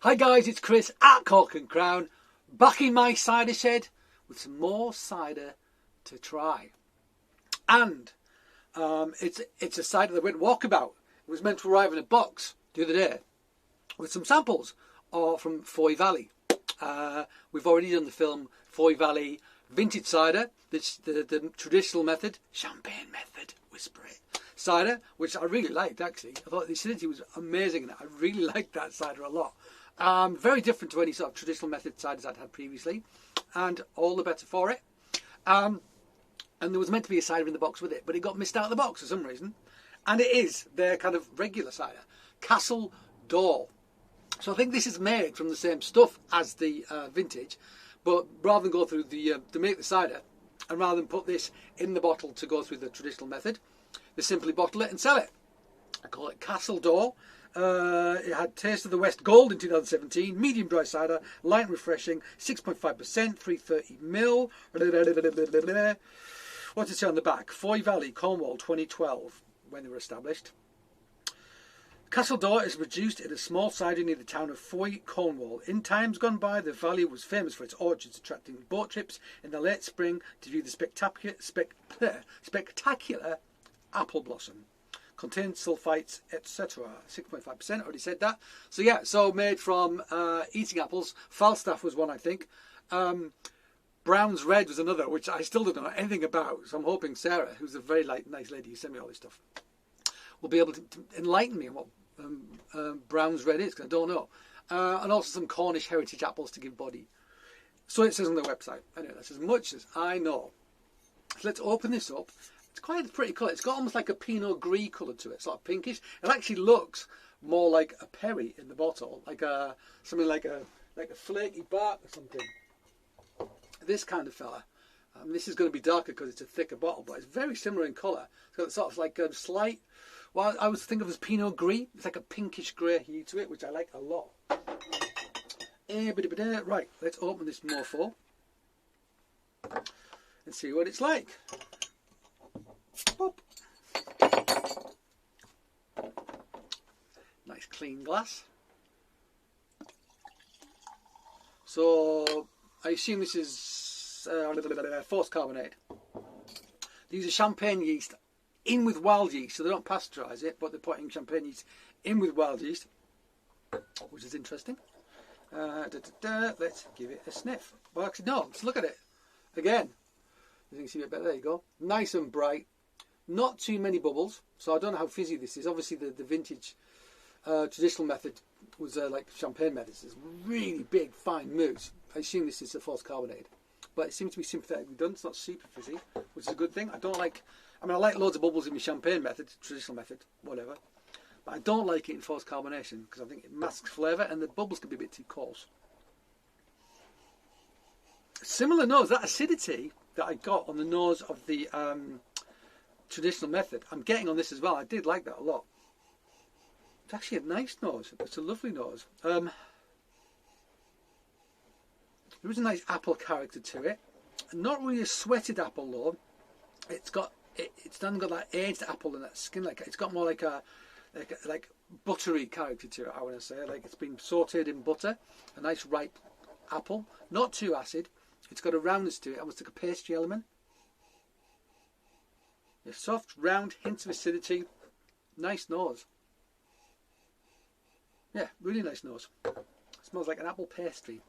Hi guys, it's Chris at Cork and Crown, back in my cider shed with some more cider to try. And it's a cider that went walkabout. It was meant to arrive in a box the other day with some samples from Fowey Valley. We've already done the film Fowey Valley vintage cider, the traditional method, champagne method, whisper it, cider, which I really liked actually. I thought the acidity was amazing and I really liked that cider a lot. Very different to any sort of traditional method ciders I'd had previously, and all the better for it. And there was meant to be a cider in the box with it, but it got missed out of the box for some reason. And it is their kind of regular cider, Castledore. So I think this is made from the same stuff as the vintage, but rather than go through the to make the cider, and rather than put this in the bottle to go through the traditional method, they simply bottle it and sell it. I call it Castledore. It had Taste of the West Gold in 2017, medium dry cider, light and refreshing, 6.5%, 330ml. What's it say on the back? Fowey Valley, Cornwall, 2012, when they were established. Castledore is produced in a small cider near the town of Fowey, Cornwall. In times gone by, the valley was famous for its orchards, attracting boat trips in the late spring to view the spectacular apple blossom. Contains sulfites, etc. 6.5%, already said that. So yeah, so made from eating apples. Falstaff was one, I think. Brown's Red was another, which I still don't know anything about. So I'm hoping Sarah, who's a very nice lady who sent me all this stuff, will be able to enlighten me on what Brown's Red is, because I don't know. And also some Cornish heritage apples to give body. So it says on their website. Anyway, that's as much as I know. So let's open this up. It's quite a pretty colour. It's got almost like a Pinot Gris colour to it, sort of pinkish. It actually looks more like a Perry in the bottle, like something like a flaky bark or something. This kind of fella. This is going to be darker because it's a thicker bottle, but it's very similar in colour. It's got sort of like a slight, well, I would think of as Pinot Gris. It's like a pinkish grey hue to it, which I like a lot. Right, let's open this mofo and see what it's like. Pop. Nice clean glass. So I assume this is forced carbonate. They use a champagne yeast in with wild yeast, so they don't pasteurise it, but they're putting champagne yeast in with wild yeast, which is interesting. Let's give it a sniff. Well, actually, no, let's look at it again. You can see it better. There you go. Nice and bright. Not too many bubbles, so I don't know how fizzy this is. Obviously, the vintage traditional method was like champagne method. It's really big, fine mousse. I assume this is a forced carbonate, but it seems to be sympathetically done. It's not super fizzy, which is a good thing. I like loads of bubbles in my champagne method, traditional method, whatever. But I don't like it in forced carbonation because I think it masks flavour and the bubbles can be a bit too coarse. Similar nose, that acidity that I got on the nose of the traditional method, I'm getting on this as well. I did like that a lot. It's actually a nice nose. It's a lovely nose. There is a nice apple character to it. Not really a sweated apple though. It's then got that aged apple and that skin. It's got more like buttery character to it. I want to say like it's been sautéed in butter. A nice ripe apple, not too acid. It's got a roundness to it, almost like a pastry element. A soft, round, hints of acidity. Nice nose. Yeah, really nice nose. It smells like an apple pastry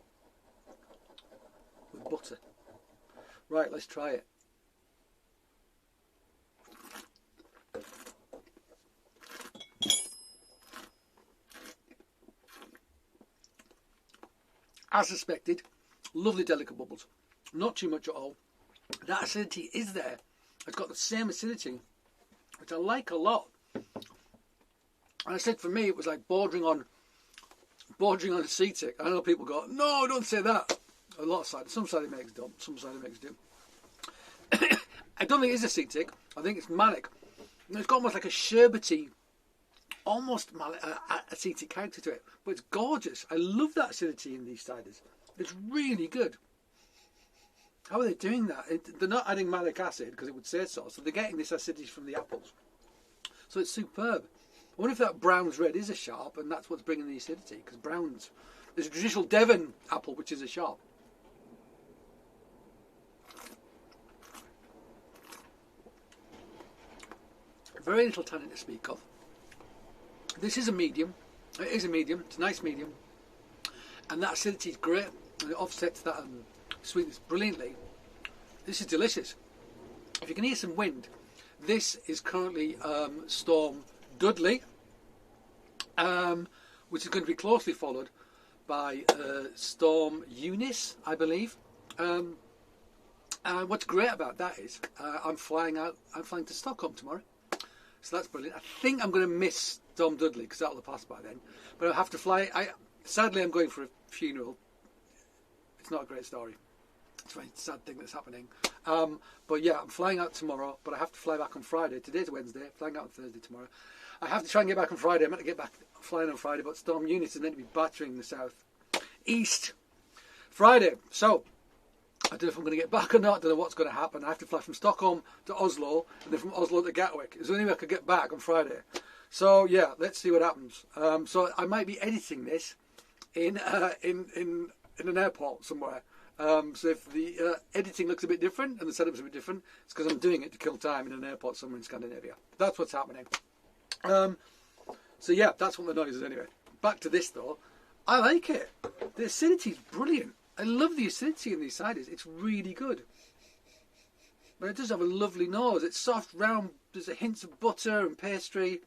with butter. Right, let's try it. As suspected, lovely delicate bubbles. Not too much at all. That acidity is there. It's got the same acidity, which I like a lot. And I said for me it was like bordering on acetic. I know people go, no, don't say that. A lot of cider. Some cider makes don't. Some cider makes do. I don't think it is acetic. I think it's malic. It's got almost like a sherbety, almost acetic character to it. But it's gorgeous. I love that acidity in these ciders. It's really good. How are they doing that? They're not adding malic acid because it would say so. So they're getting this acidity from the apples. So it's superb. I wonder if that Brown's Red is a sharp and that's what's bringing the acidity, because Brown's There's a traditional Devon apple, which is a sharp. Very little tannin to speak of. This is a medium. It is a medium. It's a nice medium. And that acidity is great. And it offsets that sweetness brilliantly. This is delicious. If you can hear some wind, this is currently Storm Dudley, which is going to be closely followed by Storm Eunice, I believe. What's great about that is I'm flying to Stockholm tomorrow. So that's brilliant. I think I'm going to miss Storm Dudley because that'll have passed by then. But I'll have to fly. Sadly, I'm going for a funeral. It's not a great story. It's a very sad thing that's happening. But yeah, I'm flying out tomorrow, but I have to fly back on Friday. Today's Wednesday, flying out on Thursday tomorrow. I have to try and get back on Friday. I'm meant to get back flying on Friday, but Storm Eunice is meant to be battering the south east Friday. So I don't know if I'm going to get back or not. I don't know what's going to happen. I have to fly from Stockholm to Oslo, and then from Oslo to Gatwick. It's the only way I could get back on Friday. So yeah, let's see what happens. So I might be editing this in an airport somewhere. So if the editing looks a bit different and the setup's a bit different, it's because I'm doing it to kill time in an airport somewhere in Scandinavia. That's what's happening. So yeah, that's what the noise is anyway. Back to this though. I like it. The acidity is brilliant. I love the acidity in these ciders. It's really good. But it does have a lovely nose. It's soft, round. There's a hint of butter and pastry.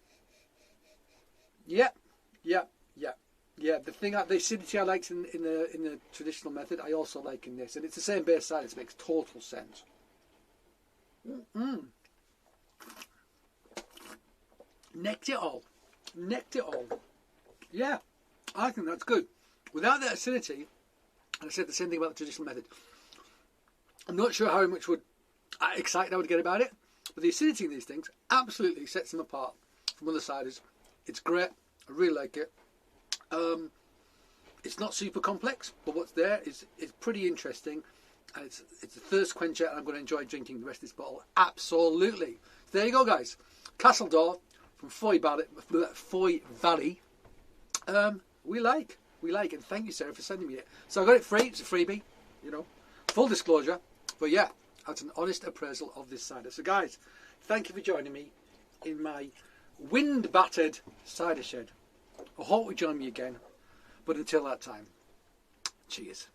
Yeah. The acidity I liked in the traditional method, I also like in this, and it's the same base cider. It makes total sense. Necked it all. Yeah, I think that's good. Without that acidity, and I said the same thing about the traditional method. I'm not sure how much excited I would get about it, but the acidity in these things absolutely sets them apart from other ciders. It's great. I really like it. It's not super complex, but what's there is pretty interesting, and it's a thirst quencher, and I'm going to enjoy drinking the rest of this bottle. Absolutely. So there you go, guys. Castledore from Fowey Valley. We like, and thank you, Sarah, for sending me it. So I got it free. It's a freebie, full disclosure. But yeah, that's an honest appraisal of this cider. So guys, thank you for joining me in my wind-battered cider shed. I hope you join me again. But until that time, cheers.